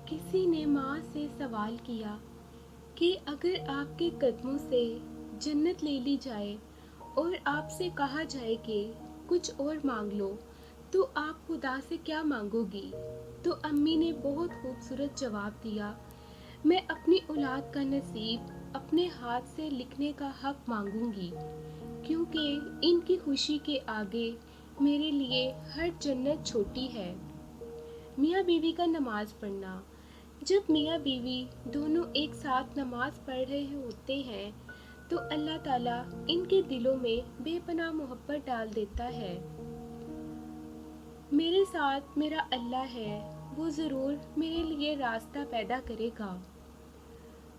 किसी ने माँ से सवाल किया कि अगर आपके कदमों से जन्नत ले ली जाए और आपसे कहा जाए कि कुछ और मांग लो, तो आप खुदा से क्या मांगोगी? तो अम्मी ने बहुत खूबसूरत जवाब दिया, मैं अपनी औलाद का नसीब अपने हाथ से लिखने का हक मांगूंगी, क्योंकि इनकी खुशी के आगे मेरे लिए हर जन्नत छोटी है। मियाँ बीवी का नमाज पढ़ना। जब मियाँ बीवी दोनों एक साथ नमाज पढ़ रहे होते हैं तो अल्लाह ताला इनके दिलों में बेपनाह मोहब्बत डाल देता है। मेरे साथ मेरा अल्लाह है, वो ज़रूर मेरे लिए रास्ता पैदा करेगा।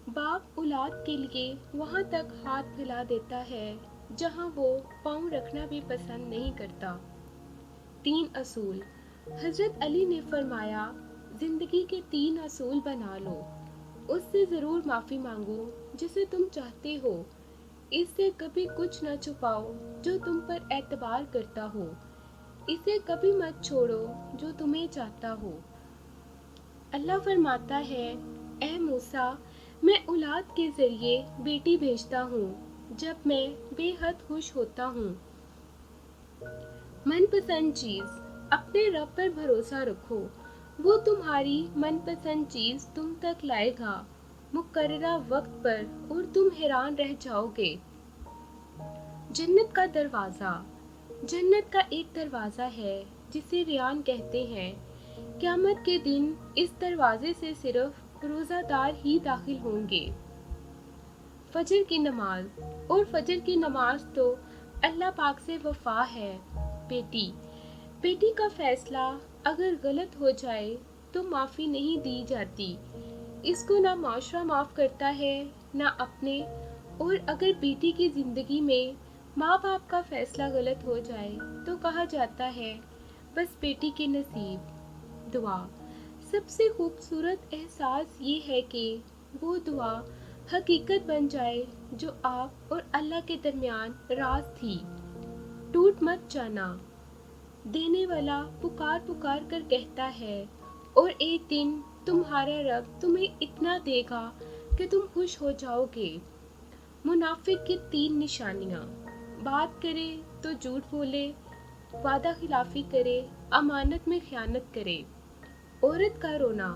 बाप औलाद के लिए वहाँ तक हाथ फैला देता है जहाँ वो पाँव रखना भी पसंद नहीं करता। 3 असूल। हज़रत अली ने फरमाया, ज़िंदगी के 3 असूल बना लो। उससे ज़रूर माफ़ी मांगो जिसे तुम चाहते हो। इससे कभी कुछ न छुपाओ जो तुम पर एतबार करता हो। इसे कभी मत छोड़ो जो तुम्हें चाहता हो। अल्लाह फरमाता है, ए मूसा, मैं औलाद के ज़रिए बेटी भेजता हूँ जब मैं बेहद खुश होता हूँ। मनपसंद चीज़। अपने रब पर भरोसा रखो, वो तुम्हारी मनपसंद चीज़ तुम तक लाएगा मुकर्ररा वक्त पर और तुम हैरान रह जाओगे। जन्नत का दरवाज़ा। जन्नत का एक दरवाज़ा है जिसे रियान कहते हैं। क़यामत के दिन इस दरवाजे से सिर्फ रोज़ादार ही दाखिल होंगे। फजर की नमाज। और फजर की नमाज तो अल्लाह पाक से वफ़ा है। बेटी। बेटी का फ़ैसला अगर गलत हो जाए तो माफ़ी नहीं दी जाती। इसको ना माशरा माफ़ करता है ना अपने। और अगर बेटी की ज़िंदगी में माँ बाप का फ़ैसला गलत हो जाए तो कहा जाता है, बस बेटी के नसीब। दुआ। सबसे खूबसूरत एहसास ये है कि वो दुआ हकीकत बन जाए जो आप और अल्लाह के दरमियान राज थी। टूट मत जाना। देने वाला पुकार पुकार कर कहता है, और एक दिन तुम्हारा रब तुम्हें इतना देगा कि तुम खुश हो जाओगे। मुनाफिक की 3 निशानियाँ। बात करे तो झूठ बोले, वादा खिलाफी करे, अमानत में खयानत करे। औरत का रोना।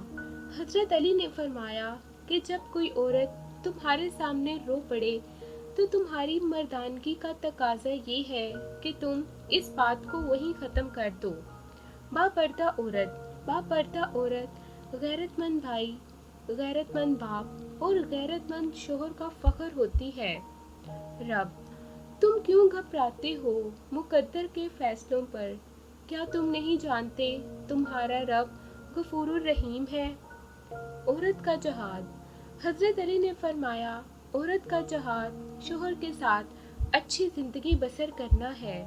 हजरत अली ने फरमाया कि जब कोई औरत तुम्हारे सामने रो पड़े तो तुम्हारी मर्दानगी का तकाजा ये है कि तुम इस बात को वहीं ख़त्म कर दो। बापर्दा औरत। बापर्दा औरत गैरतमंद भाई, गैरतमंद बाप और गैरतमंद शोहर का फ़ख्र होती है। रब। तुम क्यों घबराते हो मुकद्दर के फैसलों पर? क्या तुम नहीं जानते तुम्हारा रब गफूरुर रहीम है? औरत का जहाद। हज़रत अली ने फरमाया, औरत का जहाद शोहर के साथ अच्छी ज़िंदगी बसर करना है।